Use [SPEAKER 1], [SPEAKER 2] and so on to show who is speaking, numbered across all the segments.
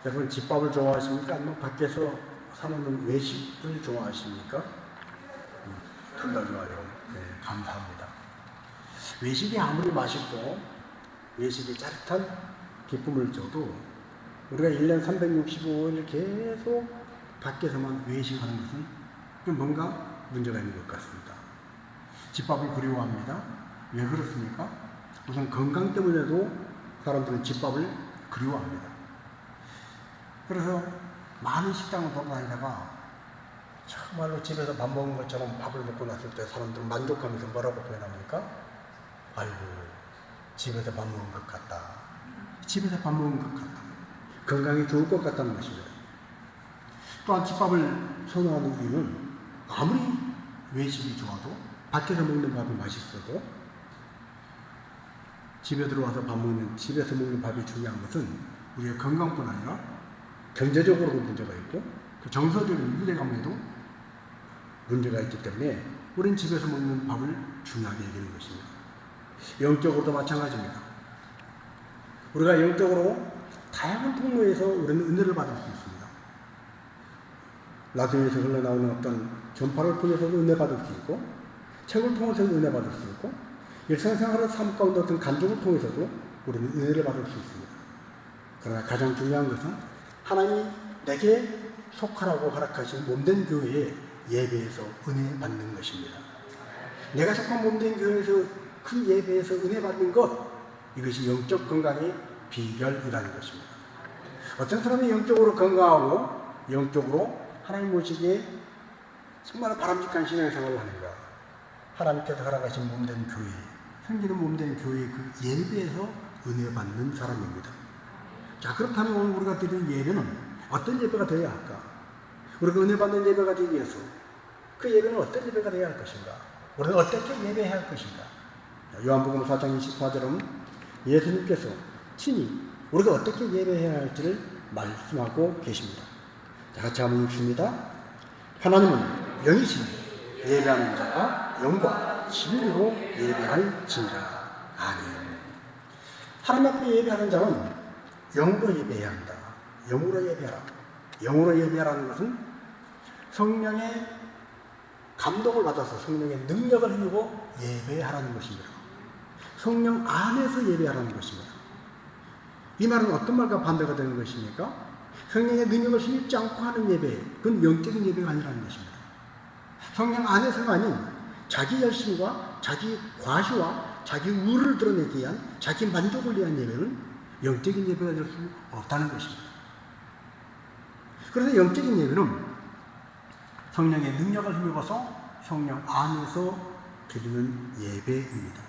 [SPEAKER 1] 여러분 집밥을 좋아하십니까? 아니면 밖에서 사먹는 외식을 좋아하십니까? 둘 다 좋아요. 네, 감사합니다. 외식이 아무리 맛있고 외식이 짜릿한 기쁨을 줘도 우리가 1년 365일 계속 밖에서만 외식하는 것은 뭔가 문제가 있는 것 같습니다. 집밥을 그리워합니다. 왜 그렇습니까? 우선 건강 때문에도 사람들은 집밥을 그리워합니다. 그래서 많은 식당을 돌아다니다가 정말로 집에서 밥 먹은 것처럼 밥을 먹고 났을 때 사람들은 만족하면서 뭐라고 표현합니까? 아이고, 집에서 밥 먹은 것 같다. 집에서 밥 먹은 것 같다. 건강이 좋을 것 같다는 것입니다. 또한 집밥을 선호하는 이유는 아무리 외식이 좋아도 밖에서 먹는 밥이 맛있어도 집에 들어와서 집에서 먹는 밥이 중요한 것은 우리의 건강뿐 아니라 경제적으로도 문제가 있고 정서적인 유대감에도 문제가 있기 때문에 우리는 집에서 먹는 밥을 중요하게 여기는 것입니다. 영적으로도 마찬가지입니다. 우리가 영적으로 다양한 통로에서 우리는 은혜를 받을 수 있습니다. 라디오에서 흘러나오는 어떤 전파를 통해서도 은혜 받을 수 있고 책을 통해서도 은혜 받을 수 있고 일상생활의 삶 가운데 어떤 간증을 통해서도 우리는 은혜를 받을 수 있습니다. 그러나 가장 중요한 것은 하나님이 내게 속하라고 허락하신 몸된 교회의 예배에서 은혜 받는 것입니다. 내가 속한 몸된 교회에서 그 예배에서 은혜 받는 것, 이것이 영적 건강의 비결이라는 것입니다. 어떤 사람이 영적으로 건강하고 영적으로 하나님 모시기에 정말 바람직한 신앙생활을 하는가? 하나님께서 허락하신 몸된 교회, 생기는 몸된 교회의 그 예배에서 은혜 받는 사람입니다. 자, 그렇다면 오늘 우리가 드릴 예배는 어떤 예배가 되어야 할까? 우리가 은혜 받는 예배가 되기 위해서 그 예배는 어떤 예배가 되어야 할 것인가? 우리는 어떻게 예배해야 할 것인가? 요한복음 4장 24절은 예수님께서 친히 우리가 어떻게 예배해야 할지를 말씀하고 계십니다. 자, 같이 한번 읽습니다. 하나님은 영이시니 예배하는 자가 영과 진리로 예배할지니라. 아멘. 하나님 앞에 예배하는 자는 영으로 예배해야 한다. 영으로 예배하라. 영으로 예배하라는 것은 성령의 감동을 받아서 성령의 능력을 힘입고 예배하라는 것입니다. 성령 안에서 예배하라는 것입니다. 이 말은 어떤 말과 반대가 되는 것입니까? 성령의 능력을 힘입지 않고 하는 예배, 그건 영적인 예배가 아니라는 것입니다. 성령 안에서가 아닌 자기 열심과 자기 과시와 자기 우를 드러내기 위한 자기 만족을 위한 예배는 영적인 예배가 될 수 없다는 것입니다. 그래서 영적인 예배는 성령의 능력을 힘입어서 성령 안에서 드리는 예배입니다.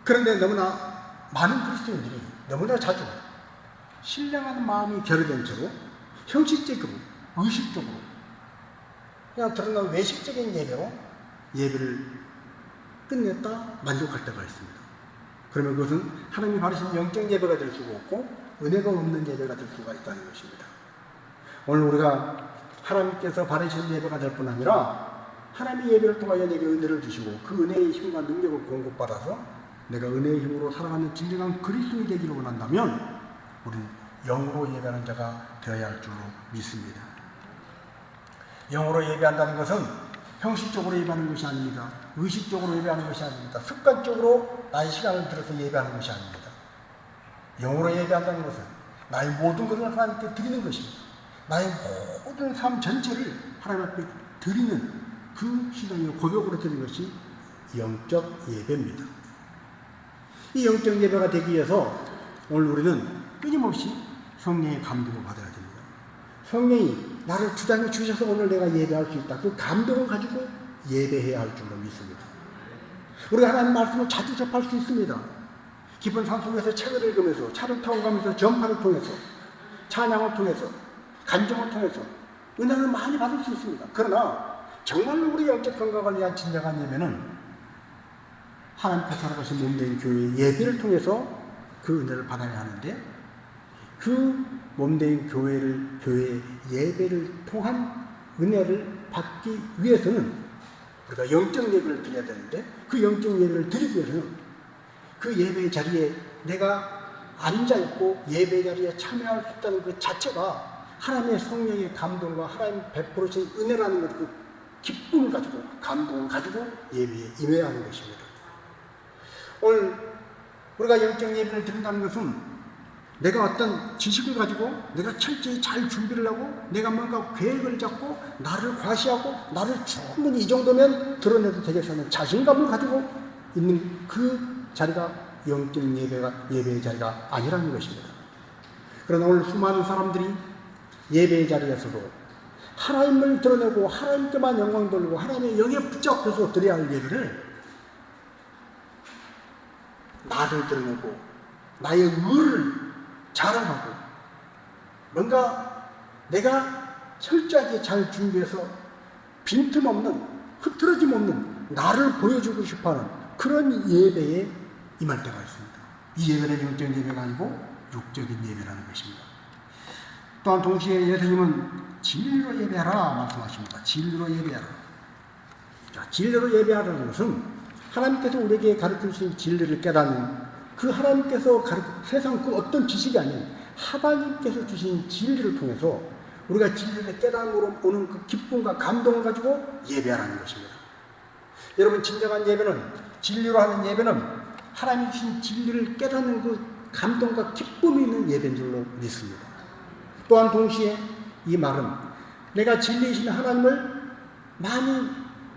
[SPEAKER 1] 그런데 너무나 많은 그리스도인들이 너무나 자주 신령한 마음이 결여된 채로 형식적으로, 의식적으로 그냥 드러난 외식적인 예배로 예배를 끝냈다 만족할 때가 있습니다. 그러면 그것은 하나님이 바르신 영적 예배가 될 수가 없고 은혜가 없는 예배가 될 수가 있다는 것입니다. 오늘 우리가 하나님께서 바르신 예배가 될 뿐 아니라 하나님의 예배를 통하여 내게 은혜를 주시고 그 은혜의 힘과 능력을 공급받아서 내가 은혜의 힘으로 살아가는 진정한 그리스도인이 되기를 원한다면 우리는 영으로 예배하는 자가 되어야 할 줄로 믿습니다. 영으로 예배한다는 것은 형식적으로 예배하는 것이 아닙니다. 의식적으로 예배하는 것이 아닙니다. 습관적으로 나의 시간을 들여서 예배하는 것이 아닙니다. 영으로 예배한다는 것은 나의 모든 것을 하나님께 드리는 것입니다. 나의 모든 삶 전체를 하나님 앞에 드리는 그 신앙의 고백으로 드리는 것이 영적 예배입니다. 이 영적 예배가 되기 위해서 오늘 우리는 끊임없이 성령의 감동을 받아야 됩니다. 성령이 나를 주장해 주셔서 오늘 내가 예배할 수 있다. 그 감동을 가지고 예배해야 할 줄로 믿습니다. 우리가 하나님 말씀을 자주 접할 수 있습니다. 깊은 산속에서 책을 읽으면서 차를 타고 가면서 전파를 통해서 찬양을 통해서 간증을 통해서 은혜를 많이 받을 수 있습니다. 그러나 정말로 우리 영적 건강을 위한 진정한 예배는 하나님께서 허락하신 몸된 교회의 예배를 통해서 그 은혜를 받아야 하는데 그 몸된 교회의 예배를 통한 은혜를 받기 위해서는 우리가 영적 예배를 드려야 되는데 그 영적 예배를 드리기 위해서는 그 예배의 자리에 내가 앉아있고 예배 자리에 참여할 수 있다는 그 자체가 하나님의 성령의 감동과 하나님 베풀으신 은혜라는 것, 그 기쁨을 가지고, 감동을 가지고 예배에 임해야 하는 것입니다. 오늘 우리가 영적 예배를 드린다는 것은 내가 어떤 지식을 가지고 내가 철저히 잘 준비를 하고 내가 뭔가 계획을 잡고 나를 과시하고 나를 충분히 이 정도면 드러내도 되겠다는 자신감을 가지고 있는 그 자리가 영적 예배의 자리가 아니라는 것입니다. 그러나 오늘 수많은 사람들이 예배의 자리에서도 하나님을 드러내고 하나님께만 영광 돌리고 하나님의 영에 붙잡혀서 드려야 할 예배를 나를 드러내고 나의 의를 자랑하고 뭔가 내가 철저하게 잘 준비해서 빈틈없는 흐트러짐 없는 나를 보여주고 싶어하는 그런 예배에 임할 때가 있습니다. 이 예배는 영적 예배가 아니고 육적인 예배라는 것입니다. 또한 동시에 예수님은 진리로 예배하라 말씀하십니다. 진리로 예배하라. 자, 진리로 예배하라는 것은 하나님께서 우리에게 가르쳐 주신 진리를 깨닫는 그 하나님께서 세상 그 어떤 지식이 아닌 하나님께서 주신 진리를 통해서 우리가 진리를 깨닫음으로 오는 그 기쁨과 감동을 가지고 예배하라는 것입니다. 여러분, 진정한 예배는, 진리로 하는 예배는 하나님이 주신 진리를 깨닫는 그 감동과 기쁨이 있는 예배인 줄로 믿습니다. 또한 동시에 이 말은 내가 진리이신 하나님을 많이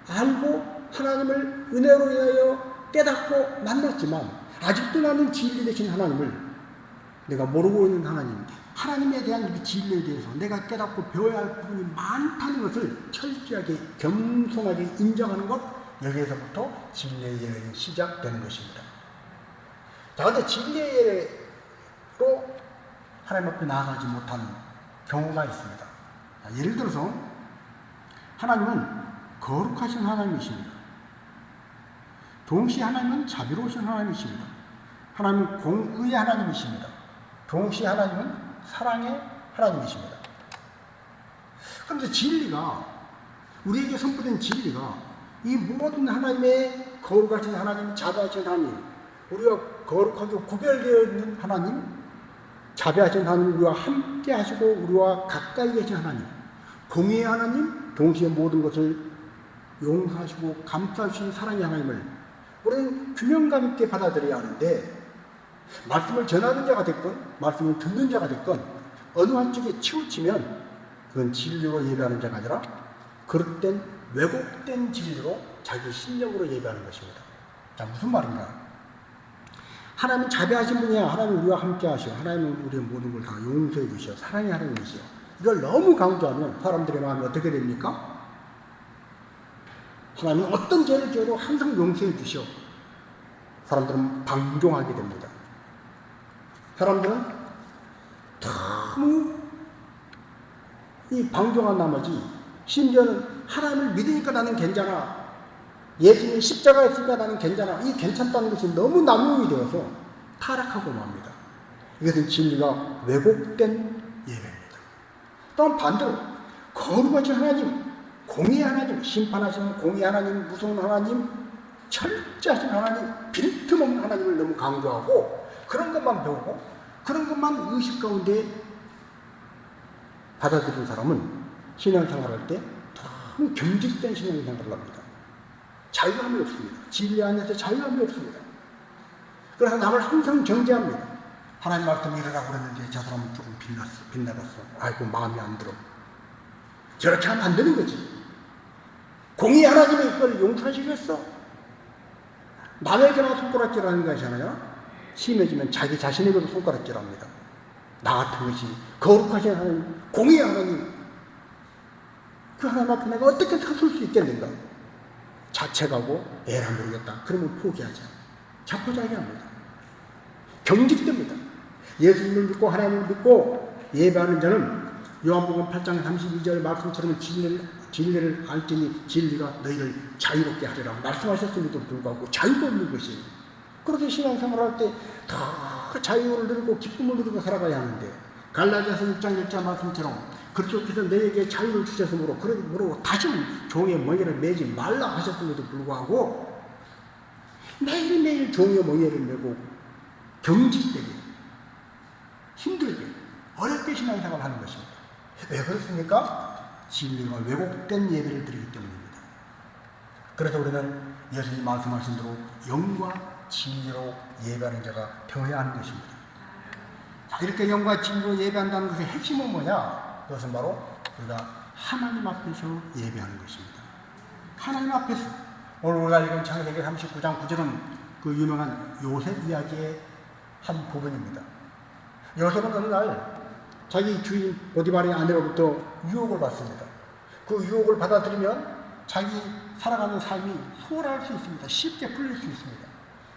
[SPEAKER 1] 알고 하나님을 은혜로 인하여 깨닫고 만났지만 아직도 나는 진리 되신 하나님을 내가 모르고 있는 하나님에 대한 이 진리에 대해서 내가 깨닫고 배워야 할 부분이 많다는 것을 철저하게 겸손하게 인정하는 것, 여기에서부터 진리의 예배는 시작되는 것입니다. 자, 근데 진리의 예배로 하나님 앞에 나아가지 못하는 경우가 있습니다. 자, 예를 들어서 하나님은 거룩하신 하나님이십니다. 동시에 하나님은 자비로우신 하나님이십니다. 하나님은 공의의 하나님이십니다. 동시에 하나님은 사랑의 하나님이십니다. 그런데 진리가, 우리에게 선포된 진리가 이 모든 하나님의 거룩하신 하나님, 자비하신 하나님, 우리가 거룩하게 구별되어 있는 하나님, 자비하신 하나님, 우리와 함께 하시고 우리와 가까이 계신 하나님, 공의의 하나님, 동시에 모든 것을 용서하시고 감싸주신 사랑의 하나님을 우리는 균형감 있게 받아들여야 하는데, 말씀을 전하는 자가 됐건 말씀을 듣는 자가 됐건 어느 한쪽에 치우치면 그건 진리로 예배하는 자가 아니라 그릇된 왜곡된 진리로 자기 신념으로 예배하는 것입니다. 자, 무슨 말인가? 하나님은 자비하신 분이야. 하나님은 우리와 함께 하시오. 하나님은 우리의 모든 걸 다 용서해 주시오. 사랑의 하나님이시오. 이걸 너무 강조하면 사람들의 마음이 어떻게 됩니까? 하나님은 어떤 죄를 지어도 항상 용서해 주시오. 사람들은 방종하게 됩니다. 사람들은 너무 이 방종한 나머지 심지어는 하나님을 믿으니까 나는 괜찮아. 예수님이 십자가에 있으니까 나는 괜찮아. 이 괜찮다는 것이 너무 남용이 되어서 타락하고 맙니다. 이것은 진리가 왜곡된 예배입니다. 또한 반대로 거룩하신 하나님, 공의 하나님, 심판하시는 공의 하나님, 무서운 하나님, 철저하신 하나님, 빈틈없는 하나님을 너무 강조하고 그런 것만 배우고 그런 것만 의식 가운데 받아들인 사람은 신앙생활할 때 너무 경직된 신앙생활을 합니다. 자유함이 없습니다. 진리 안에서 자유함이 없습니다. 그래서 남을 항상 정죄합니다. 하나님 말씀 이러라고 그랬는데 저 사람은 조금 빗나갔어. 아이고, 마음에 안 들어. 저렇게 하면 안 되는 거지. 공의 하나님이 그걸 용서하시겠어? 남에게만 손가락질하는 것이잖아요. 심해지면 자기 자신에게도 손가락질합니다. 나 같은 것이 거룩하신 하나님, 공의 하나님, 그 하나님 앞에 내가 어떻게 서설 수 있겠는가? 자책하고 에라 모르겠다. 그러면 포기하자. 자포자기합니다. 경직됩니다. 예수님을 믿고 하나님을 믿고 예배하는 자는 요한복음 8장 32절 말씀처럼 진리를 알지니 진리가 너희를 자유롭게 하리라고 말씀하셨음에도 불구하고 자유가 없는 것이에요. 그래서 신앙생활을 할 때 다 자유를 누리고 기쁨을 누리고 살아가야 하는데, 갈라디아서 6장 6절 말씀처럼 그리스도께서 너에게 자유를 주셨으므로 그러므로 다시는 종의 멍에를 매지 말라 하셨음에도 불구하고 매일매일 종의 멍에를 메고 경직되게 어렵게 신앙생활을 하는 것입니다. 왜 그렇습니까? 진리가 왜곡된 예배를 드리기 때문입니다. 그래서 우리는 예수님 말씀하신 대로 영과 진리로 예배하는 자가 되어야 하는 것입니다. 자, 이렇게 영과 진리로 예배한다는 것의 핵심은 뭐냐? 그것은 바로 우리가 하나님 앞에서 예배하는 것입니다. 하나님 앞에서. 오늘 우리가 읽은 창세기 39장 9절은 그 유명한 요셉 이야기의 한 부분입니다. 요셉은 어느 날 자기 주인 보디발의 아내로부터 유혹을 받습니다. 그 유혹을 받아들이면 자기 살아가는 삶이 수월할 수 있습니다. 쉽게 풀릴 수 있습니다.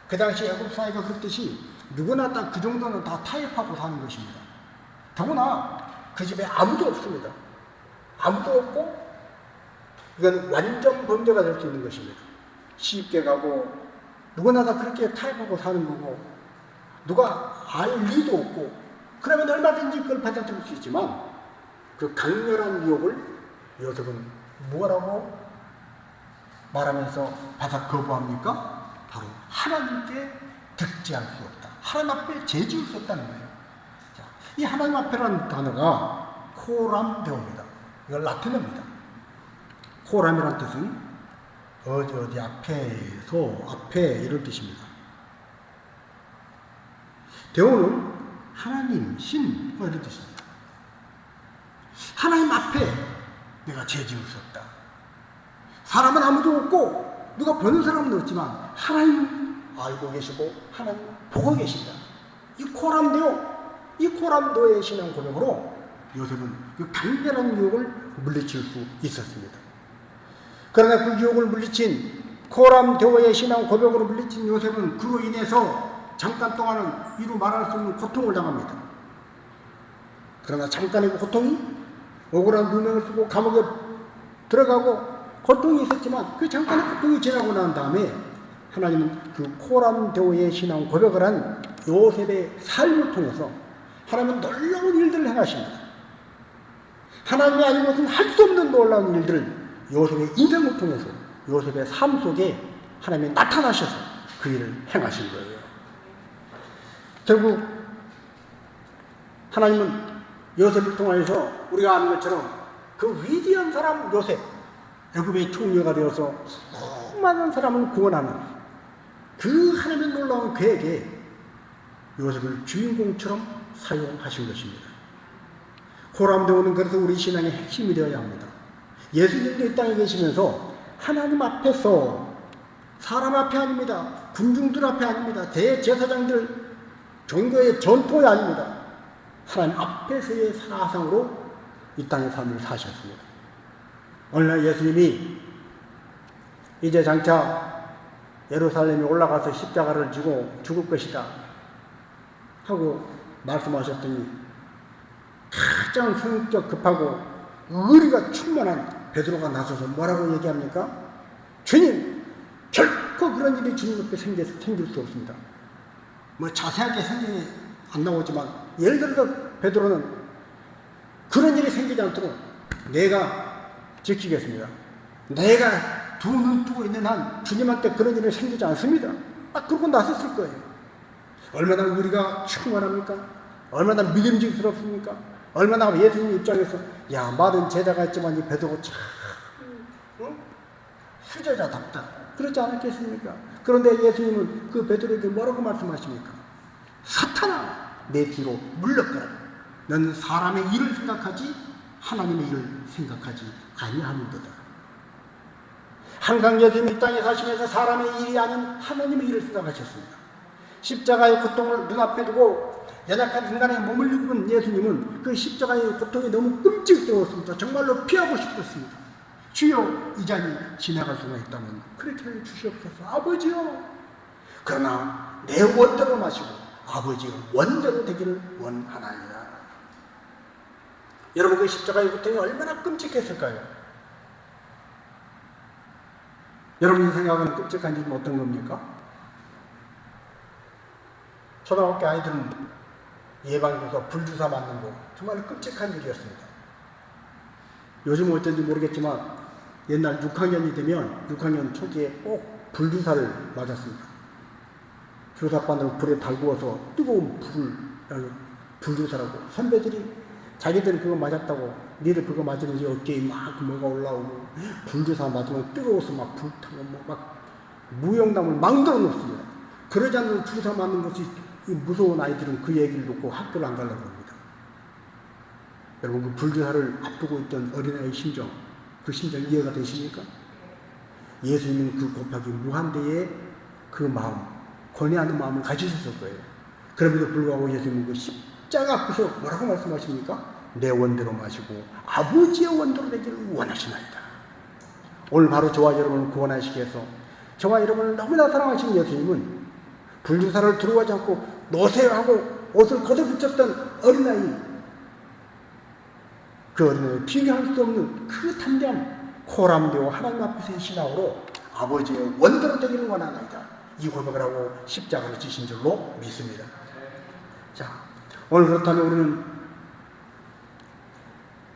[SPEAKER 1] 그 당시 애굽 사회가 그렇듯이 누구나 딱 그 정도는 다 타협하고 사는 것입니다. 더구나 그 집에 아무도 없습니다. 아무도 없고 이건 완전 범죄가 될 수 있는 것입니다. 쉽게 가고 누구나 다 그렇게 타협하고 사는 거고 누가 알 리도 없고 그러면 얼마든지 그걸 받아들일 수 있지만 그 강렬한 유혹을 요셉은 뭐라고 말하면서 바삭 거부합니까? 바로 하나님께 득지할 수 없다. 하나님 앞에 죄지을 수 없다는 거예요. 자, 이 하나님 앞에라는 단어가 코람데오입니다. 이건 라틴어입니다. 코람이라는 뜻은 어디 앞에 이런 뜻입니다. 데오는 하나님, 신 이런 뜻입니다. 하나님 앞에 내가 죄지을 수 없다. 사람은 아무도 없고 누가 보는 사람은 없지만 하나님 알고 계시고 하나님 보고 계신다. 이 코람데오의 신앙 고백으로 요셉은 그 강렬한 유혹을 물리칠 수 있었습니다. 그러나 그 유혹을 물리친 코람데오의 신앙 고백으로 물리친 요셉은 그로 인해서 잠깐 동안은 이루 말할 수 없는 고통을 당합니다. 그러나 잠깐의 그 고통이 억울한 누명을 쓰고 감옥에 들어가고 고통이 있었지만 그 잠깐의 고통이 지나고 난 다음에 하나님은 그 코람데오의 신앙 고백을 한 요셉의 삶을 통해서 하나님은 놀라운 일들을 행하십니다. 하나님이 아니고서는 할 수 없는 놀라운 일들을 요셉의 인생을 통해서 요셉의 삶 속에 하나님이 나타나셔서 그 일을 행하신 거예요. 결국 하나님은 요셉을 통해서 우리가 아는 것처럼 그 위대한 사람 요셉, 애굽의 총리가 되어서 수많은 사람을 구원하는 그 하나님의 놀라운 계획에 요셉을 주인공처럼 사용하신 것입니다. 코람데오는 그래서 우리 신앙의 핵심이 되어야 합니다. 예수님도 이 땅에 계시면서 하나님 앞에서 사람 앞에 아닙니다. 군중들 앞에 아닙니다. 대제사장들 종교의 전통이 아닙니다. 하나님 앞에서의 사상으로 이 땅의 삶을 사셨습니다. 어느 날 예수님이 이제 장차 예루살렘에 올라가서 십자가를 지고 죽을 것이다 하고 말씀하셨더니 가장 성격 급하고 의리가 충만한 베드로가 나서서 뭐라고 얘기합니까? 주님, 결코 그런 일이 주님 앞에 생길 수 없습니다. 뭐 자세하게 성경에 안 나오지만 예를 들어서 베드로는 그런 일이 생기지 않도록 내가 지키겠습니다. 내가 두 눈 뜨고 있는 한 주님한테 그런 일이 생기지 않습니다. 딱 그러고 나섰을 거예요. 얼마나 우리가 충만합니까? 얼마나 믿음직스럽습니까? 얼마나 예수님 입장에서 야 많은 제자가 있지만 이 베드로 참 수제자답다 그러지 않았겠습니까? 그런데 예수님은 그 베드로에게 뭐라고 말씀하십니까? 사탄아 내 뒤로 물러가라. 너는 사람의 일을 생각하지 하나님의 일을 생각하지 아니하는도다. 항상 예수님이 이 땅에 사시면서 사람의 일이 아닌 하나님의 일을 생각하셨습니다. 십자가의 고통을 눈앞에 두고 연약한 인간의 몸을 입은 예수님은 그 십자가의 고통이 너무 끔찍스러웠습니다. 정말로 피하고 싶었습니다. 주여 이 잔이 지나갈 수가 있다면 그렇게 해 주시옵소서. 아버지요. 그러나 내 원대로 마시고 아버지의 원대로 되기를 원하나이다. 여러분 그 십자가의 고통이 얼마나 끔찍했을까요? 여러분이 생각하는 끔찍한 일은 어떤 겁니까? 초등학교 아이들은 예방주사, 불주사 맞는 거 정말 끔찍한 일이었습니다. 요즘은 어쩐지 모르겠지만 옛날 6학년이 되면 6학년 초기에 꼭 불주사를 맞았습니다. 주사바늘 불에 달구어서 뜨거운 불주사라고 선배들이 자기들은 그거 맞았다고, 니들 그거 맞으면 이제 어깨에 막 뭐가 올라오고, 불주사 맞으면 뜨거워서 막 불타고, 막 무용담을 망들어 놓습니다. 그러지 않아도 주사 맞는 것이 무서운 아이들은 그 얘기를 듣고 학교를 안 가려고 합니다. 여러분, 그 불주사를 앞두고 있던 어린아이의 심정, 그 심정 이해가 되십니까? 예수님은 그 곱하기 무한대의 그 마음, 권해하는 마음을 가지셨을 거예요. 그럼에도 불구하고 예수님은 그 십자가 앞에서 뭐라고 말씀하십니까? 내 원대로 마시고 아버지의 원대로 되기를 원하시나이다. 오늘 바로 저와 여러분을 구원하시기 위해서 저와 여러분을 너무나 사랑하시는 예수님은 불주사를 들어가지 않고 노세요 하고 옷을 걷어붙였던 어린아이, 그 어린아이를 비교할 수 없는 그 담대함, 코람되어 하나님 앞에서의 신앙으로 아버지의 원대로 되기를 원하나이다. 이 고백을 하고 십자가를 지신 줄로 믿습니다. 자, 오늘 그렇다면 우리는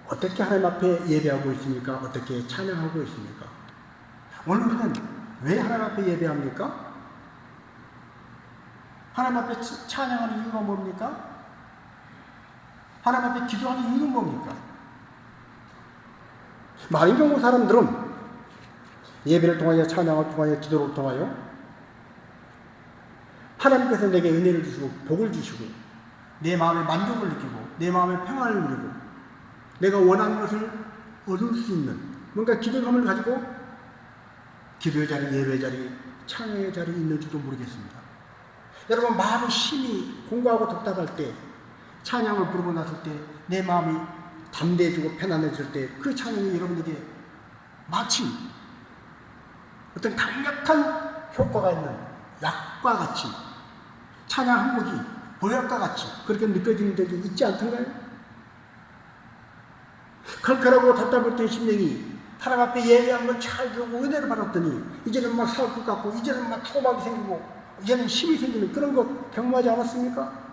[SPEAKER 1] 어떻게 하나님 앞에 예배하고 있습니까? 어떻게 찬양하고 있습니까? 오늘 우리는 왜 하나님 앞에 예배합니까? 하나님 앞에 찬양하는 이유가 뭡니까? 하나님 앞에 기도하는 이유는 뭡니까? 많은 경우 사람들은 예배를 통하여, 찬양을 통하여, 기도를 통하여 하나님께서 내게 은혜를 주시고 복을 주시고 내 마음에 만족을 느끼고 내 마음에 평안을 누리고 내가 원하는 것을 얻을 수 있는 뭔가 기대감을 가지고 기도의 자리, 예배의 자리, 찬양의 자리에 있는지도 모르겠습니다. 여러분, 마음이 심히 공부하고 답답할 때, 찬양을 부르고 났을 때 내 마음이 담대해지고 편안해질 때 그 찬양이 여러분에게 마치 어떤 강력한 효과가 있는 약과 같이, 찬양 한 곡이 보약과 같이 그렇게 느껴지는 적이 있지 않던가요? 칼칼하고 답답했던 심령이 하나님 앞에 예배한 잘 들고 은혜를 받았더니 이제는 막 살 것 같고 이제는 막 소망이 생기고 이제는 힘이 생기는 그런 것 경험하지 않았습니까?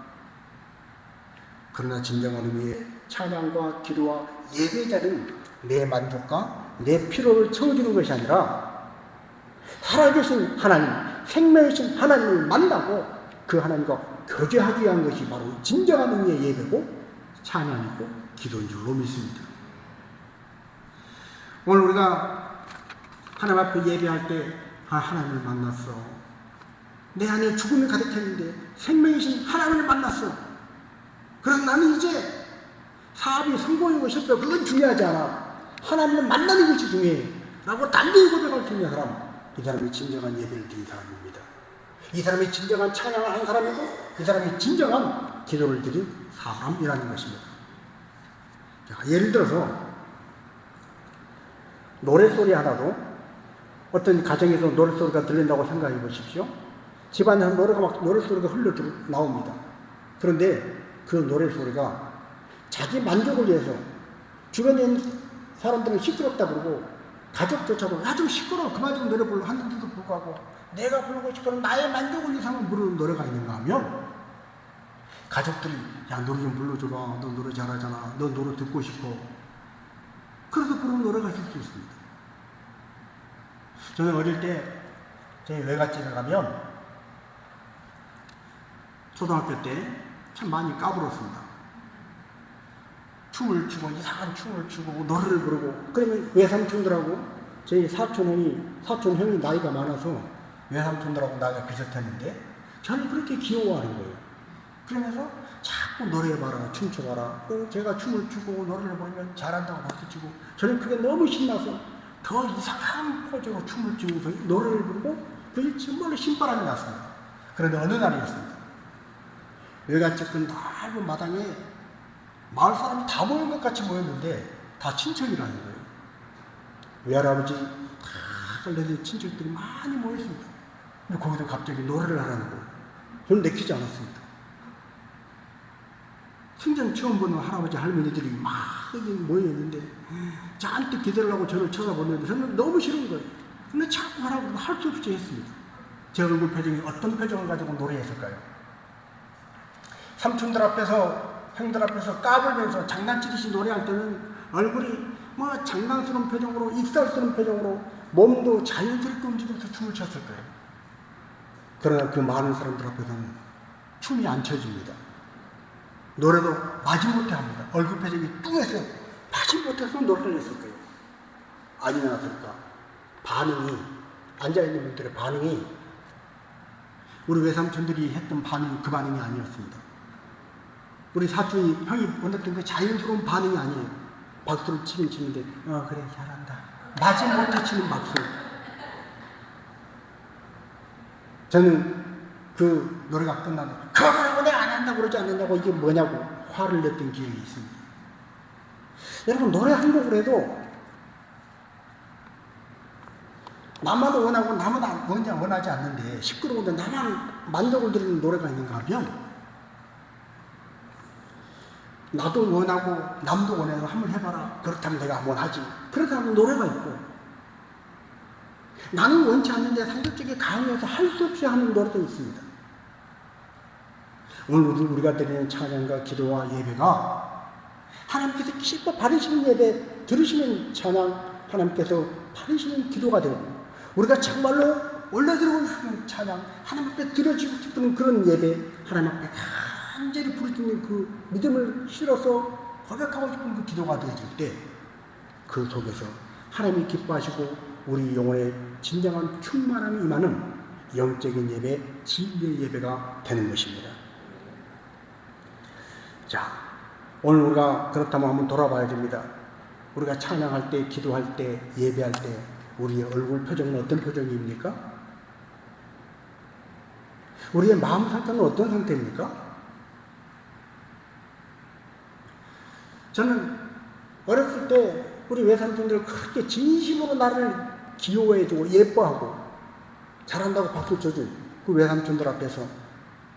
[SPEAKER 1] 그러나 진정한 의미의 찬양과 기도와 예배의 자리는 내 만족과 내 필요를 채워주는 것이 아니라 살아계신 하나님, 생명이신 하나님을 만나고 그 하나님과 교제하기 위한 것이 바로 진정한 의미의 예배고 찬양이고 기도인 줄로 믿습니다. 오늘 우리가 하나님 앞에 예배할 때 하나님을 만났어. 내 안에 죽음이 가득했는데 생명이신 하나님을 만났어. 그래서 나는 이제 사업이 성공이고 실패 그건 중요하지 않아. 하나님을 만나는 것이 중요해. 라고 단단히 고백할 수 있는 사람, 이 사람이 진정한 예배를 드린 사람입니다. 이 사람이 진정한 찬양을 한 사람이고 이 사람이 진정한 기도를 드린 사람이라는 것입니다. 자, 예를 들어서 노래소리 하나도 어떤 가정에서 노래소리가 들린다고 생각해 보십시오. 집안에서 노래소리가 흘러 나옵니다. 그런데 그 노래소리가 자기 만족을 위해서 주변에 있는 사람들은 시끄럽다 그러고 가족조차도 야 좀 시끄러워 그만 좀 노래 불러 하는데도 불구하고 내가 부르고 싶은 나의 만족을 위해서 부르는 노래가 있는가 하면 가족들이 야 노래 좀 불러줘라 너 노래 잘하잖아 너 노래 듣고 싶어 그래서 부르는 노래가 있을 수 있습니다. 저는 어릴 때 저희 외갓집에 가면 초등학교 때 참 많이 까불었습니다. 춤을 추고 이상한 춤을 추고 노래를 부르고 그러면 외삼촌들하고 저희 사촌 형이 나이가 많아서 외삼촌들하고 나이가 비슷했는데 저는 그렇게 귀여워하는 거예요. 그러면서 자꾸 노래해봐라 춤춰봐라 제가 춤을 추고 노래를 부르면 잘한다고 박수치고 저는 그게 너무 신나서 더 이상한 포즈로 춤을 추면서 노래를 부르고 그게 정말로 신바람이 났습니다. 그런데 어느 날이었습니다. 외갓집 그 넓은 마당에 마을 사람이 다 모인 것 같이 모였는데 다 친척이라는 거예요. 외할아버지 다 걸레는 친척들이 많이 모였습니다. 근데 거기서 갑자기 노래를 하라는 거예요. 저는 내키지 않았습니다. 생전 처음 보는 할아버지 할머니들이 막 모여있는데 잔뜩 기대를 하고 저를 쳐다보는데 저는 너무 싫은 거예요. 근데 자꾸 하라고 할 수 없이 했습니다. 제 얼굴 표정이 어떤 표정을 가지고 노래했을까요? 삼촌들 앞에서 형들 앞에서 까불면서 장난치듯이 노래할 때는 얼굴이 뭐 장난스러운 표정으로 익살스러운 표정으로 몸도 자연스럽게 움직여서 춤을 췄을 거예요. 그러나 그 많은 사람들 앞에서는 춤이 안 춰집니다. 노래도 마지못해 합니다. 얼굴 표정이 뚱해서 마지못해서 노래를 했을 거예요. 아니나 그럴까? 반응이, 앉아있는 분들의 반응이 우리 외삼촌들이 했던 반응이 그 반응이 아니었습니다. 우리 사촌이, 형이 원했던 그 자연스러운 반응이 아니에요. 박수를 치긴 치는데, 그래, 잘한다. 마지못해 치는 박수. 저는 그 노래가 끝나는데, 그거라고 내가 안 한다고 그러지 않는다고 이게 뭐냐고 화를 냈던 기억이 있습니다. 여러분, 노래 한 곡을 해도 나만 원하고 남은 원하지 않는데 시끄러운데 나만 만족을 드리는 노래가 있는가 하면 나도 원하고 남도 원해서 한번 해봐라. 그렇다면 내가 한번 하지. 그렇다면 노래가 있고 나는 원치 않는데 상대적이 강요해서 할 수 없이 하는 노래도 있습니다. 오늘 우리가 드리는 찬양과 기도와 예배가 하나님께서 기뻐 받으시는 예배, 들으시는 찬양, 하나님께서 받으시는 기도가 되고 우리가 정말로 올려드리고 싶은 찬양, 하나님 앞에 드려지고 싶은 그런 예배, 하나님 앞에 간절히 부르짖는 그 믿음을 실어서 고백하고 싶은 그 기도가 되어질 때 그 속에서 하나님이 기뻐하시고 우리 영혼의 진정한 충만함이 임하는 영적인 예배, 진리의 예배가 되는 것입니다. 자, 오늘 우리가 그렇다면 한번 돌아봐야 됩니다. 우리가 찬양할 때, 기도할 때, 예배할 때 우리의 얼굴 표정은 어떤 표정입니까? 우리의 마음 상태는 어떤 상태입니까? 저는 어렸을 때 우리 외삼촌들 그렇게 진심으로 나를 귀여워해주고 예뻐하고 잘한다고 박수 쳐준 그 외삼촌들 앞에서,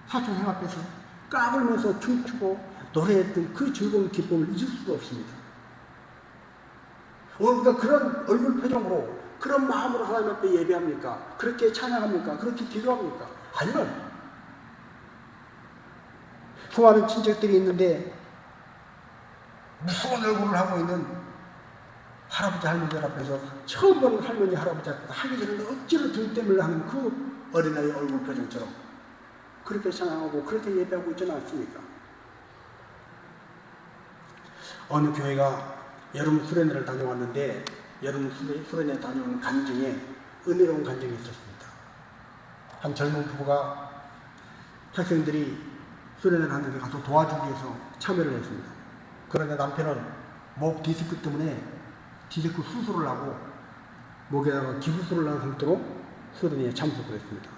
[SPEAKER 1] 사촌 형 앞에서 까불면서 춤추고 노래했던 그 즐거운 기쁨을 잊을 수가 없습니다. 오늘 우리가 그런 얼굴 표정으로, 그런 마음으로 하나님 앞에 예배합니까? 그렇게 찬양합니까? 그렇게 기도합니까? 아니면 수많은 친척들이 있는데 무서운 얼굴을 하고 있는 할아버지 할머니들 앞에서 처음 보는 할머니 할아버지 앞에서 하기 전에 억지로 등땜을 하는 그 어린아이 얼굴 표정처럼 그렇게 찬양하고 그렇게 예배하고 있지는 않습니까? 어느 교회가 여름 수련회를 다녀왔는데 여름 수련회 다녀온 간증에 은혜로운 간증이 있었습니다. 한 젊은 부부가 학생들이 수련회를 하는데 가서 도와주기 위해서 참여를 했습니다. 그런데 남편은 목 디스크 때문에 디스크 수술을 하고 목에다가 기부술을 한 상태로 수련회에 참석을 했습니다.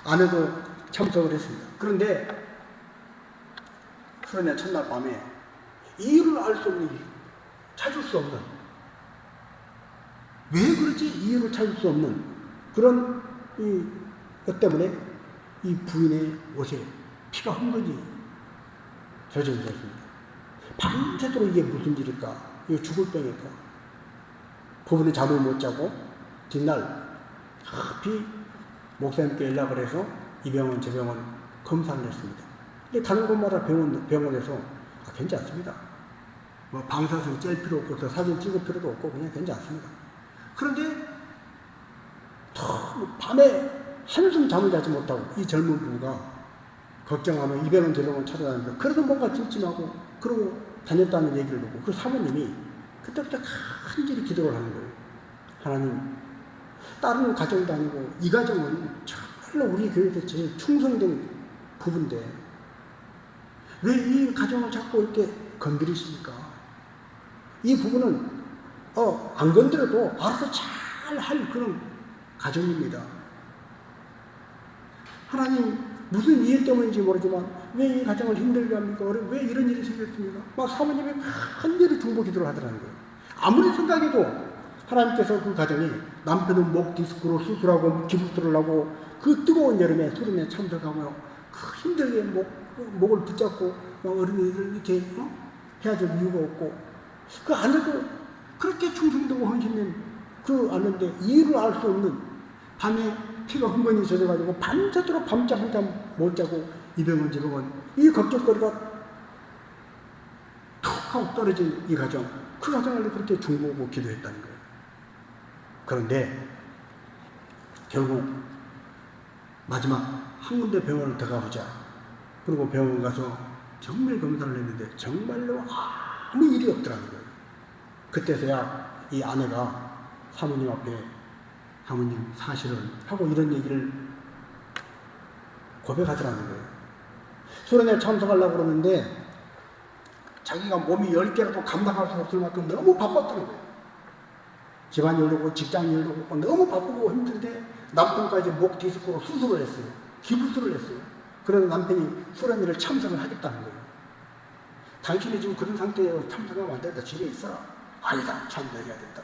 [SPEAKER 1] 아내도 참석을 했습니다. 그런데 수련회 첫날 밤에 이유를 알 수 없는 이유, 찾을 수 없는, 왜 그렇지 이유를 찾을 수 없는 그런 것 때문에 이 부인의 옷에 피가 흥건히 젖어 있었습니다. 밤새도록 이게 무슨 일일까? 이거 죽을 병일까? 부부는 잠을 못 자고 뒷날 급히 목사님께 연락을 해서 이 병원 저 병원 검사를 했습니다. 근데 가는 곳마다 병원에서 괜찮습니다. 뭐 방사선 짤 필요 없고 사진 찍을 필요도 없고 그냥 괜찮습니다. 그런데 밤에 한숨 잠을 자지 못하고 이 젊은 부부가 걱정하면 이 병원 저 병원 찾아다니면서 그래도 뭔가 찜찜하고 그러고 다녔다는 얘기를 듣고 그 사모님이 그때부터 간절히 기도를 하는 거예요. 하나님, 다른 가정도 아니고 이 가정은 정말로 우리 교회에서 제일 충성된 부부인데 왜 이 가정을 자꾸 이렇게 건드리십니까? 이 부부는 안 건드려도 알아서 잘 할 그런 가정입니다. 하나님, 무슨 이유 때문인지 모르지만 왜 이 가정을 힘들게 합니까? 왜 이런 일이 생겼습니까? 막 사모님이 간절히 중보 기도를 하더라는 거예요. 아무리 생각해도 하나님께서 그 가정이 남편은 목 디스크로 수술하고 기부술을 하고 그 뜨거운 여름에 수련회에 참석하고 그 힘들게 목을 붙잡고 막 어린이들 이렇게 해야 될 이유가 없고 그 안에도 그렇게 충성되고 헌신된 그 아는데 이유를 알 수 없는 밤에 피가 흥건히 젖어가지고 밤새도록 밤잠 한잠 못 자고 이 병원 저 병원 이 걱정거리가 툭 하고 떨어진 이 가정, 그 가정을 그렇게 중보하고 기도했다는 거예요. 그런데 결국 마지막 한 군데 병원을 들어가보자. 그리고 병원 가서 정밀 검사를 했는데 정말로 아무 일이 없더라는 거예요. 그때서야 이 아내가 사모님 앞에 사모님 사실은 하고 이런 얘기를 고백하더라는 거예요. 수련회 참석하려고 그러는데 자기가 몸이 10개라도 감당할 수 없을 만큼 너무 바빴다는 거예요. 집안일도 그렇고 직장일도 그렇고 너무 바쁘고 힘든데 남편까지 목 디스크로 수술을 했어요. 기부술을 했어요. 그래서 남편이 수련회를 참석을 하겠다는 거예요. 당신이 지금 그런 상태에서 참석하면 안 된다. 집에 있어라. 아니다. 참석해야겠다.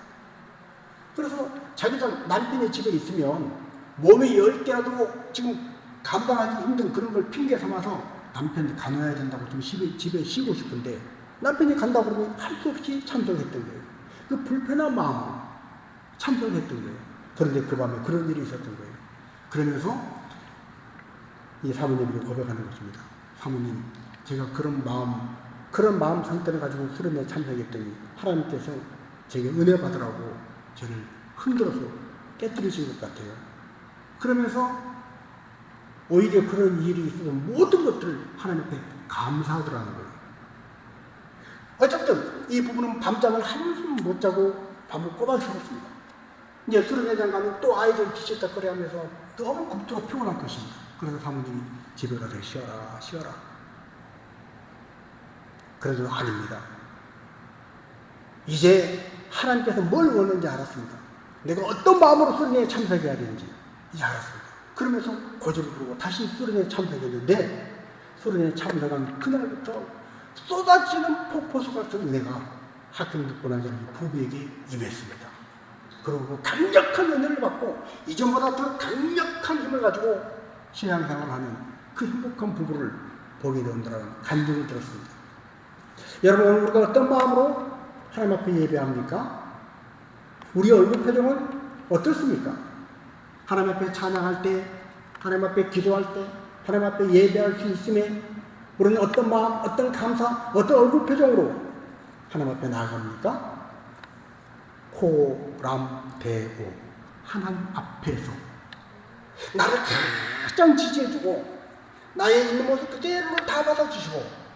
[SPEAKER 1] 그래서 자기가 남편이 집에 있으면 몸이 10개라도 지금 감당하기 힘든 그런 걸 핑계 삼아서 남편이 가놔야 된다고 좀 집에 쉬고 싶은데 남편이 간다고 그러면 할 수 없이 참석했던 거예요. 그 불편한 마음으로 참석했던 거예요. 그런데 그 밤에 그런 일이 있었던 거예요. 그러면서 이 사모님이 고백하는 것입니다. 사모님, 제가 그런 마음 상태를 가지고 수련회에 참석했더니 하나님께서 제게 은혜 받으라고 저를 흔들어서 깨뜨리신 것 같아요. 그러면서 오히려 그런 일이 있으면 모든 것들을 하나님 앞에 감사하더라는 거예요. 어쨌든 이 부부는 밤잠을 한숨 못 자고 밤을 꼬박 새웠습니다. 이제 수련회장 가면 또 아이들 뒤쳤다거리 하면서 너무 굽도록 피곤할 것입니다. 그래서 사모님이 집에 가서 쉬어라. 그래도 아닙니다. 이제 하나님께서 뭘 원하는지 알았습니다. 내가 어떤 마음으로 수련회에 참석해야 되는지 이제 알았습니다. 그러면서 고집을 부르고 다시 수련회에 참석했는데 수련회에 참석한 그날부터 쏟아지는 폭포수 같은 은혜가 학생 듣고 나서 부부에게 임했습니다. 그리고 강력한 은혜를 받고 이전보다 더 강력한 힘을 가지고 신앙생활을 하는 그 행복한 부부를 보게 되었다는 감동이 들었습니다. 여러분, 오늘 우리가 어떤 마음으로 하나님 앞에 예배합니까? 우리 얼굴 표정은 어떻습니까? 하나님 앞에 찬양할 때, 하나님 앞에 기도할 때, 하나님 앞에 예배할 수 있음에 우리는 어떤 마음, 어떤 감사, 어떤 얼굴 표정으로 하나님 앞에 나아갑니까? 호람대오, 하나님 앞에서 나를 가장 지지해주고 나의 있는 모습 그대로를 다 받아주시고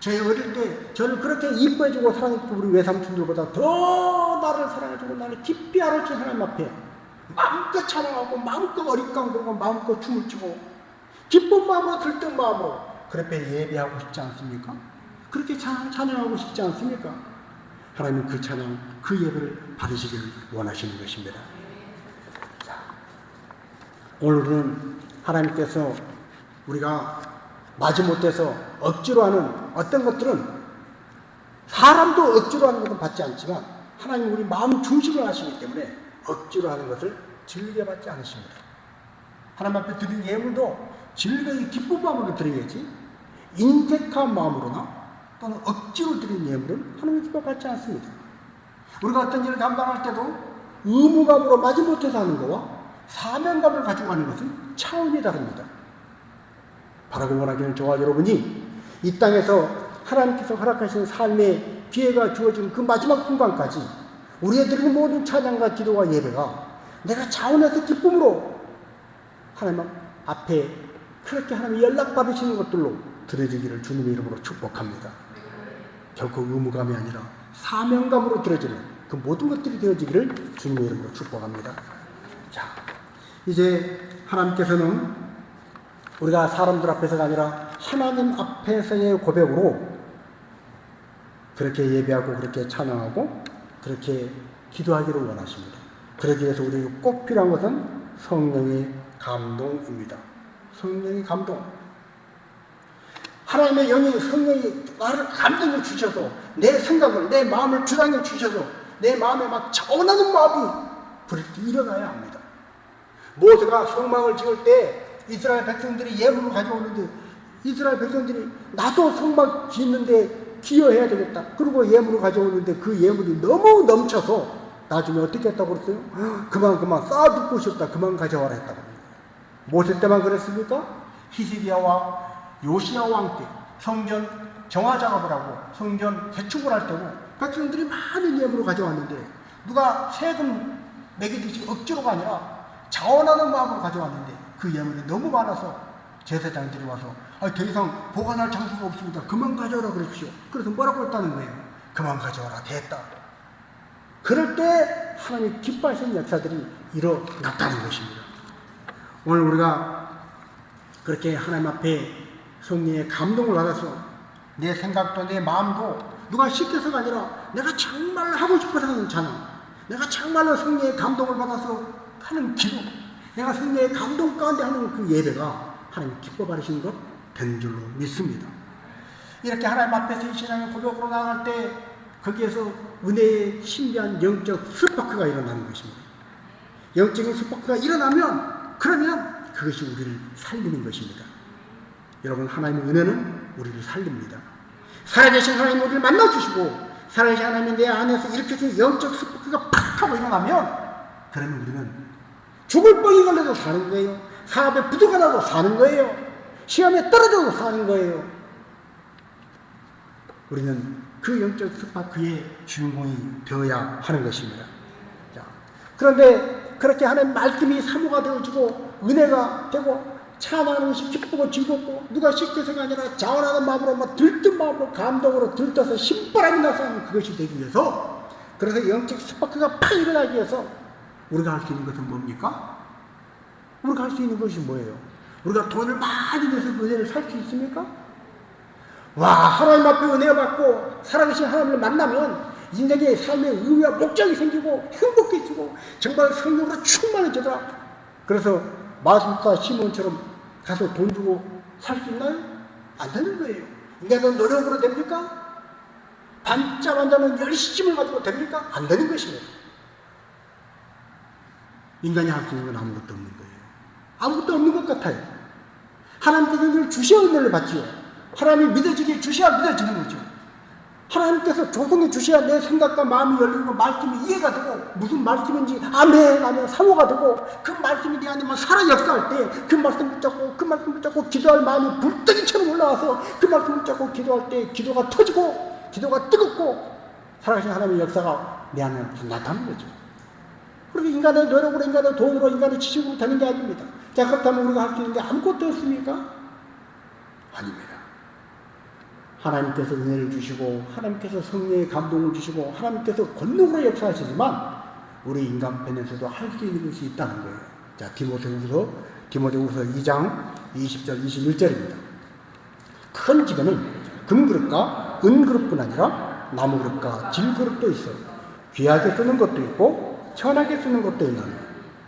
[SPEAKER 1] 저희 어릴 때 저를 그렇게 이뻐해주고 사랑해주고 우리 외삼촌들보다 더 나를 사랑해주고 나를 깊이 알아주신 하나님 앞에 마음껏 찬양하고 마음껏 어릿감 부르고 마음껏 춤을 추고 기쁜 마음으로 들뜬 마음으로 그렇게 예배하고 싶지 않습니까? 그렇게 찬양하고 싶지 않습니까? 하나님은 그 찬양, 그 예배를 받으시길 원하시는 것입니다. 자, 오늘은 하나님께서 우리가 마지못해서 억지로 하는 어떤 것들은 사람도 억지로 하는 것은 받지 않지만 하나님은 우리 마음 중심을 하시기 때문에 억지로 하는 것을 즐겨받지 않으십니다. 하나님 앞에 드린 예물도 즐거이 기쁜 마음으로 드려야지 인색한 마음으로나 또는 억지로 드린 예물은 하나님 기뻐받지 않습니다. 우리가 어떤 일을 감당할 때도 의무감으로 마지못해서 하는 것과 사명감을 가지고 하는 것은 차원이 다릅니다. 바라고 원하기는 저와 여러분이 이 땅에서 하나님께서 허락하신 삶의 기회가 주어진 그 마지막 순간까지 우리의 드리는 모든 찬양과 기도와 예배가 내가 자원해서 기쁨으로 하나님 앞에 그렇게 하나님 연락받으시는 것들로 드려지기를 주님의 이름으로 축복합니다. 결코 의무감이 아니라 사명감으로 드려지는 그 모든 것들이 되어지기를 주님의 이름으로 축복합니다. 자, 이제 하나님께서는 우리가 사람들 앞에서가 아니라 하나님 앞에서의 고백으로 그렇게 예배하고 그렇게 찬양하고 그렇게 기도하기를 원하십니다. 그러기 위해서 우리에게 꼭 필요한 것은 성령의 감동입니다. 성령의 감동. 하나님의 영이 성령이 나를 감동을 주셔서 내 생각을 내 마음을 주장해 주셔서 내 마음에 막 차오르는 마음이 그렇게 일어나야 합니다. 모세가 성막을 지을 때 이스라엘 백성들이 예물을 가져오는데 이스라엘 백성들이 나도 성막 짓는데 기여해야 되겠다. 그리고 예물을 가져오는데 그 예물이 너무 넘쳐서 나중에 어떻게 했다고 그랬어요? 그만 쌓아두고 싶다. 그만 가져와라 했다고. 모세 때만 그랬습니까? 히스기야와 요시야 왕 때 성전 정화 작업을 하고 성전 개축을 할 때고 백성들이 많은 예물을 가져왔는데 누가 세금 매기듯이 억지로가 아니라 자원하는 마음으로 가져왔는데 그 예물이 너무 많아서 제사장들이 와서 더 이상 보관할 장소가 없습니다. 그만 가져오라 그러십시오. 그래서 뭐라고 했다는 거예요? 그만 가져오라. 됐다. 그럴 때 하나님이 기뻐하시는 역사들이 일어났다는 것입니다. 오늘 우리가 그렇게 하나님 앞에 성령의 감동을 받아서 내 생각도 내 마음도 누가 시켜서가 아니라 내가 정말 하고 싶어서 하는 찬양, 내가 정말로 성령의 감동을 받아서 하는 기도, 내가 성령의 감동 가운데 하는 그 예배가 하나님 기뻐 받으시는 것 되는 줄로 믿습니다. 이렇게 하나님 앞에서 이 신앙의 고백으로 나아갈 때 거기에서 은혜의 신비한 영적 스파크가 일어나는 것입니다. 영적인 스파크가 일어나면 그러면 그것이 우리를 살리는 것입니다. 여러분, 하나님의 은혜는 우리를 살립니다. 살아계신 하나님 우리를 만나주시고 살아계신 하나님이 내 안에서 일으켜준 영적 스파크가 팍 하고 일어나면 그러면 우리는 죽을 뻥이 걸려도 사는 거예요. 사업에 부도가 나도 사는 거예요. 시험에 떨어져도 사는 거예요. 우리는 그 영적 스파크의 주인공이 되어야 하는 것입니다. 자, 그런데 그렇게 하나님 말씀이 사모가 되어지고 은혜가 되고 찬양하는 것이 기쁘고 즐겁고 누가 시켜서가 아니라 자원하는 마음으로 막 들뜬 마음으로 감동으로 들떠서 신바람이 나서 하는 그것이 되기 위해서, 그래서 영적 스파크가 팍 일어나기 위해서 우리가 할 수 있는 것은 뭡니까? 우리가 할 수 있는 것이 뭐예요? 우리가 돈을 많이 내서 그 은혜를 살 수 있습니까? 와, 하나님 앞에 은혜 받고 살아계신 하나님을 만나면 인생의 삶의 의미와 목적이 생기고 행복해지고 정말 성령으로 충만해지더라. 그래서 마술사 시몬처럼 가서 돈 주고 살 수 있나요? 안 되는 거예요. 인간은 노력으로 됩니까? 반짝반짝한 열심을 가지고 됩니까? 안 되는 것입니다. 인간이 할 수 있는 건 아무것도 없는 거예요. 아무것도 없는 것 같아요. 하나님께서 늘 주셔야 은혜를 받지요. 하나님이 믿어지게 주셔야 믿어지는 거죠. 하나님께서 조성해 주셔야 내 생각과 마음이 열리고 말씀이 이해가 되고 무슨 말씀인지 아멘 아멘 사모가 되고 그 말씀이 내 안에만 살아 역사할 때 그 말씀 붙잡고 기도할 마음이 불덩이처럼 올라와서 그 말씀 붙잡고 기도할 때 기도가 터지고 기도가 뜨겁고 살아계신 하나님의 역사가 내 안에 나타나는 거죠. 그리고 인간의 노력으로, 인간의 도움으로, 인간의 지식으로 되는 게 아닙니다. 자, 그렇다면 우리가 할 수 있는 게 아무것도 없습니까? 아닙니다. 하나님께서 은혜를 주시고 하나님께서 성령의 감동을 주시고 하나님께서 권능으로 역사하시지만 우리 인간편에서도 할 수 있는 것이 있다는 거예요. 자, 디모데후서 2장 20절 21절입니다. 큰 집에는 금그릇과 은그릇뿐 아니라 나무그릇과 질그릇도 있어요. 귀하게 쓰는 것도 있고 천하게 쓰는 것도 있나니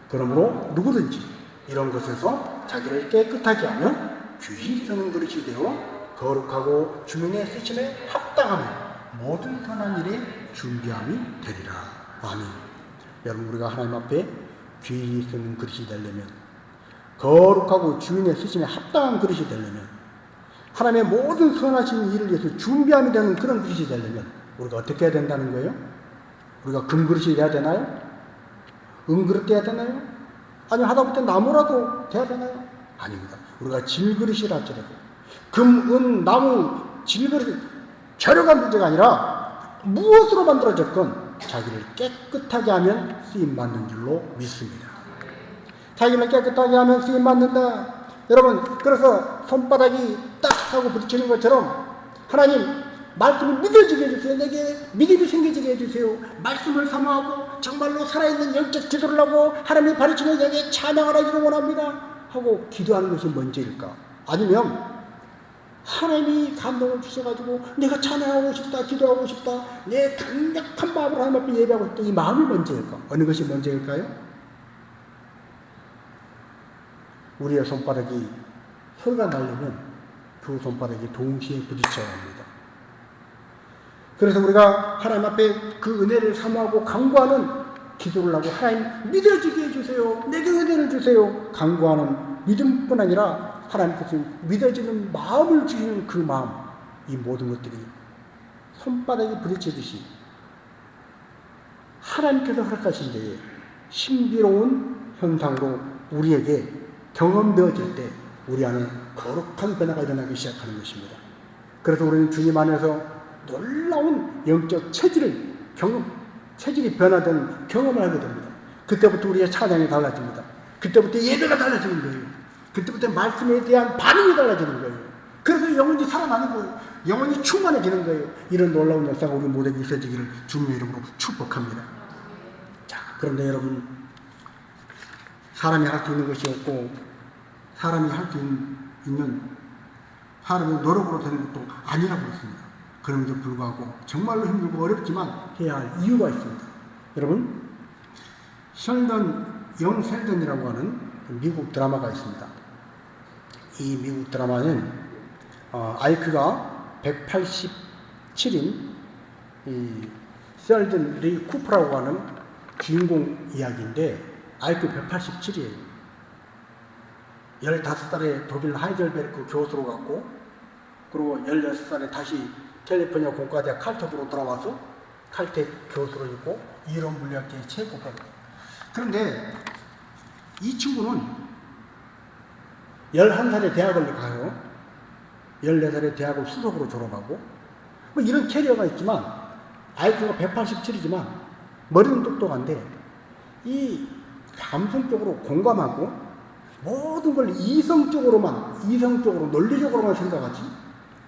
[SPEAKER 1] 그러므로 누구든지 이런 것에서 자기를 깨끗하게 하면 귀히 쓰는 그릇이 되어 거룩하고 주민의 쓰심에 합당하며 모든 선한 일에 준비함이 되리라. 아멘. 여러분, 우리가 하나님 앞에 귀히 쓰는 그릇이 되려면, 거룩하고 주인의 쓰심에 합당한 그릇이 되려면, 하나님의 모든 선하신 일을 위해서 준비함이 되는 그런 그릇이 되려면 우리가 어떻게 해야 된다는 거예요? 우리가 금그릇이 돼야 되나요? 은그릇 돼야 되나요? 아니면 하다못해 나무라도 돼야 되나요? 아닙니다. 우리가 질그릇이라 할지라도 금, 은, 나무, 질그릇, 재료가 문제가 아니라 무엇으로 만들어졌건 자기를 깨끗하게 하면 쓰임받는 줄로 믿습니다. 자기를 깨끗하게 하면 쓰임받는다. 여러분, 그래서 손바닥이 딱 하고 부딪히는 것처럼 하나님 말씀을 믿어지게 해주세요. 내게 믿음이 생기게 해주세요. 말씀을 사모하고 정말로 살아있는 영적 기도를 하고 하나님이 가르치는 내게 찬양하기를 원합니다 하고 기도하는 것이 먼저일까? 아니면 하나님이 감동을 주셔가지고 내가 찬양하고 싶다, 기도하고 싶다, 내 강력한 마음으로 하나님 앞에 예배하고 싶다, 이 마음이 먼저일까? 어느 것이 먼저일까요? 우리의 손바닥이 소리가 나려면 두 손바닥이 동시에 부딪혀야 합니다. 그래서 우리가 하나님 앞에 그 은혜를 사모하고 간구하는 기도를 하고 하나님 믿어지게 해주세요, 내게 은혜를 주세요 간구하는 믿음뿐 아니라 하나님께서 믿어지는 마음을 주시는 그 마음, 이 모든 것들이 손바닥이 부딪히듯이 하나님께서 허락하신 데에 신비로운 현상으로 우리에게 경험되어질 때 우리 안에 거룩한 변화가 일어나기 시작하는 것입니다. 그래서 우리는 주님 안에서 놀라운 영적 체질이 변화되는 경험을 하게 됩니다. 그때부터 우리의 찬양이 달라집니다. 그때부터 예배가 달라지는 거예요. 그때부터 말씀에 대한 반응이 달라지는 거예요. 그래서 영혼이 살아나는 거예요. 영혼이 충만해지는 거예요. 이런 놀라운 역사가 우리 모두에게 있어지기를 주님의 이름으로 축복합니다. 자, 그런데 여러분, 사람이 할 수 있는 것이 없고 사람이 할 수 있는 사람의 노력으로 되는 것도 아니라고 했습니다. 그럼에도 불구하고 정말로 힘들고 어렵지만 해야 할 이유가 있습니다. 여러분, 영 셀던이라고 하는 미국 드라마가 있습니다. 이 미국 드라마는 아이크가 187인 이 셀던 리 쿠퍼라고 하는 주인공 이야기인데, 아이크 187이에요. 15살에 독일 하이델베르크 교수로 갔고, 그리고 16살에 다시 캘리포니아 공과대학 칼텍으로 돌아와서 칼텍 교수로 있고 이론 물리학계의 최고급. 그런데 이 친구는 11살에 대학을 가요. 14살에 대학을 수석으로 졸업하고, 뭐 이런 캐리어가 있지만, 아이큐가 187이지만 머리는 똑똑한데 이 감성적으로 공감하고 모든 걸 이성적으로 논리적으로만 생각하지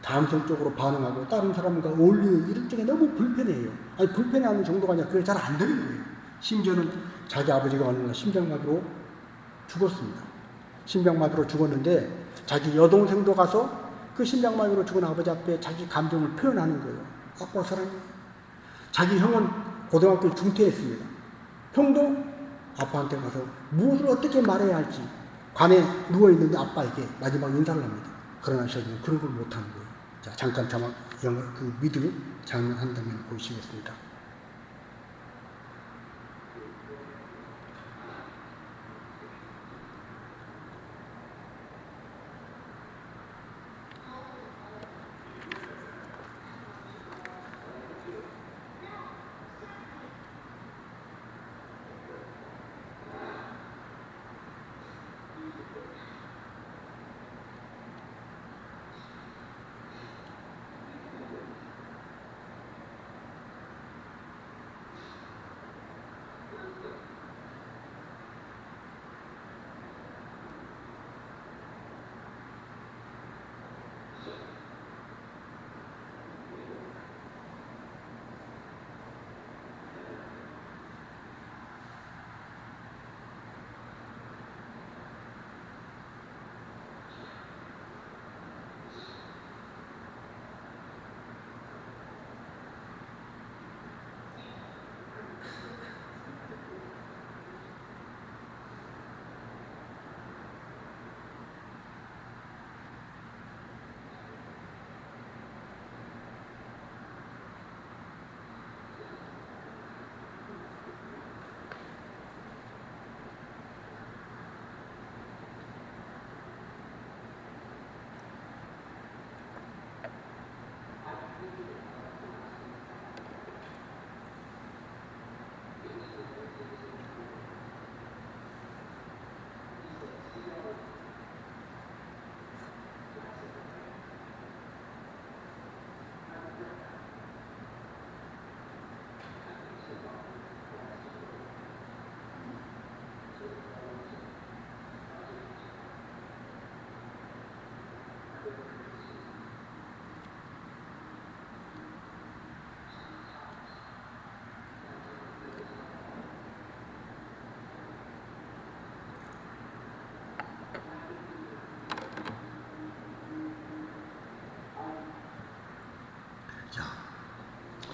[SPEAKER 1] 감성적으로 반응하고 다른 사람과 어울리는 이런 쪽에 너무 불편해요. 아니, 불편해하는 정도가 아니라 그게 잘 안 되는 거예요. 심지어는 자기 아버지가 어느 날 심장마비로 죽었습니다. 심장마비로 죽었는데 자기 여동생도 가서 그 심장마비로 죽은 아버지 앞에 자기 감정을 표현하는 거예요. 아빠 사랑해. 자기 형은 고등학교 중퇴했습니다. 형도 아빠한테 가서 무엇을 어떻게 말해야 할지 관에 누워있는데 아빠에게 마지막 인사를 합니다. 그러나 저는 그런 걸 못하는 거예요. 자, 잠깐 그 미드 장면 한 장면 보시겠습니다.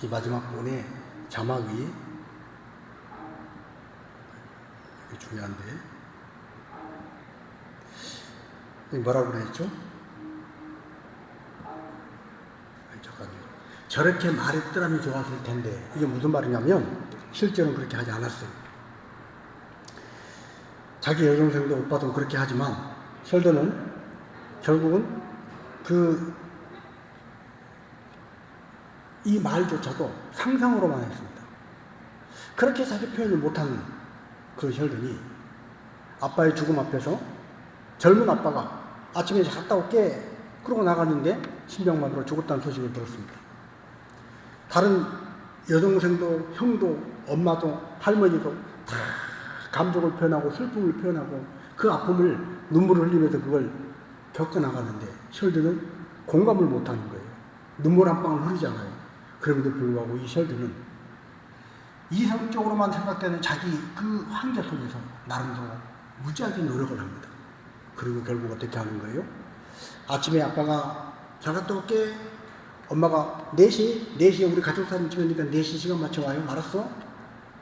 [SPEAKER 1] 이 마지막 부분에 자막이 중요한데, 뭐라고 그랬죠? 잠깐만요. 저렇게 말했더라면 좋았을 텐데, 이게 무슨 말이냐면 실제로는 그렇게 하지 않았어요. 자기 여동생도 오빠도 그렇게 하지만 셜던은 결국은 이 말조차도 상상으로만 했습니다. 그렇게 자기 표현을 못하는 그 셜던이 아빠의 죽음 앞에서 젊은 아빠가 아침에 갔다 올게 그러고 나갔는데 심장마비로 죽었다는 소식을 들었습니다. 다른 여동생도 형도 엄마도 할머니도 다 감정을 표현하고 슬픔을 표현하고 그 아픔을 눈물을 흘리면서 그걸 겪어나가는데 셜드는 공감을 못하는 거예요. 눈물 한 방울 흐르잖아요. 그럼에도 불구하고 이 셜드는 이성적으로만 생각되는 자기 그 환경 속에서 나름대로 무지하게 노력을 합니다. 그리고 결국 어떻게 하는 거예요? 아침에 아빠가 잘 갔다 올게. 엄마가 4시에 우리 가족 사진 찍으니까 4시 시간 맞춰 와요. 알았어?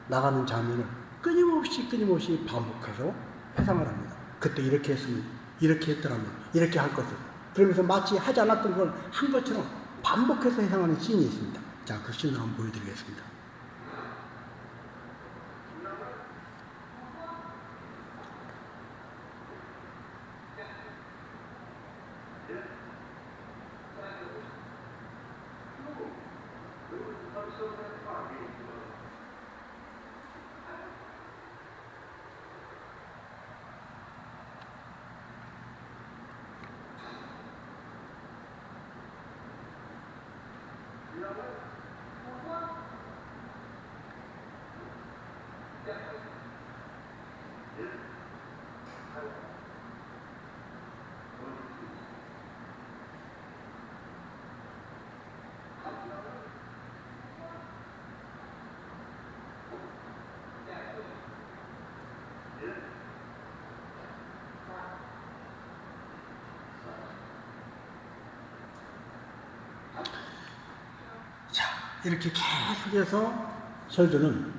[SPEAKER 1] 나가는 장면을 끊임없이 반복해서 회상을 합니다. 그때 이렇게 했으면, 이렇게 했더라면, 이렇게 할 것을. 그러면서 마치 하지 않았던 걸 한 것처럼 반복해서 회상하는 씬이 있습니다. 자, 그 씬을 한번 보여드리겠습니다. 이렇게 계속해서 셜드는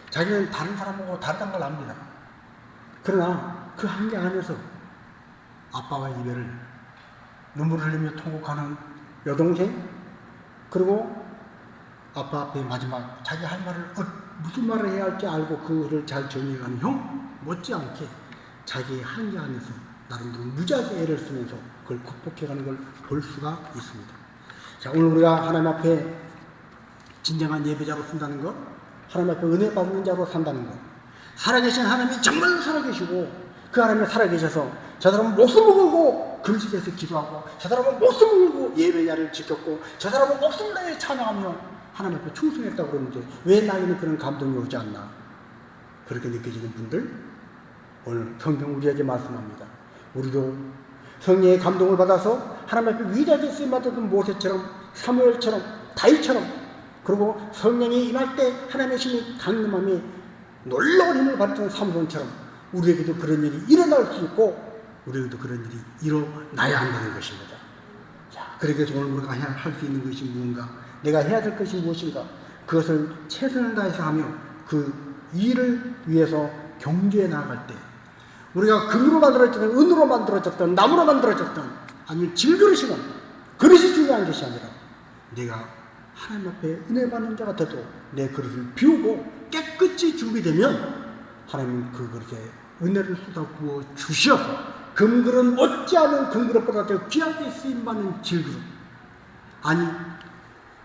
[SPEAKER 1] 자기는 다른 사람하고 다르다는 걸 압니다. 그러나 그 한계 안에서 아빠와 이별을 눈물을 흘리며 통곡하는 여동생, 그리고 아빠 앞에 마지막 자기 할 말을 무슨 말을 해야 할지 알고 그거를 잘 정리해가는 형 못지않게 자기의 한계 안에서 나름대로 무지하게 애를 쓰면서 그걸 극복해가는 걸 볼 수가 있습니다. 자, 오늘 우리가 하나님 앞에 진정한 예배자로 쓴다는 것, 하나님 앞에 은혜 받는 자로 산다는 것, 살아계신 하나님이 정말 살아계시고 그 하나님이 살아계셔서 저 사람은 목숨을 걸고 금식에서 기도하고, 저 사람은 목숨을 걸고 예배자를 지켰고, 저 사람은 목숨을 다해 찬양하며 하나님 앞에 충성했다고 그러는데 왜 나에게는 그런 감동이 오지 않나? 그렇게 느껴지는 분들, 오늘 성경 우리에게 말씀합니다. 우리도 성령의 감동을 받아서 하나님 앞에 위대하게 쓰임받았던 모세처럼, 사무엘처럼, 다윗처럼, 그리고 성령이 임할 때 하나님의 힘이 강림함이 놀라운 힘을 받았던 삼손처럼 우리에게도 그런 일이 일어날 수 있고 우리에게도 그런 일이 일어나야 한다는 것입니다. 자, 그렇게 해서 오늘 우리가 할 수 있는 것이 무엇인가, 내가 해야 될 것이 무엇인가, 그것을 최선을 다해서 하며 그 일을 위해서 경주에 나아갈 때 우리가 금으로 만들어졌든 은으로 만들어졌든 나무로 만들어졌든 아니면 질그릇이든 그릇이 중요한 것이 아니라 내가 하나님 앞에 은혜 받는 자가 돼도 내 그릇을 비우고 깨끗이 준비되면 하나님은 그 그릇에 은혜를 쏟아부어 주셔서 금그릇 못지않은 금그릇보다 더 귀하게 쓰임받는 질그릇, 아니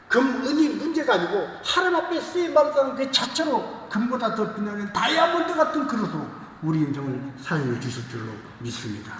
[SPEAKER 1] 금, 은이 문제가 아니고 하나님 앞에 쓰임받는 그 자체로 금보다 더 빛나는 다이아몬드 같은 그릇으로 우리 인생을 사용해 주실 줄로 믿습니다.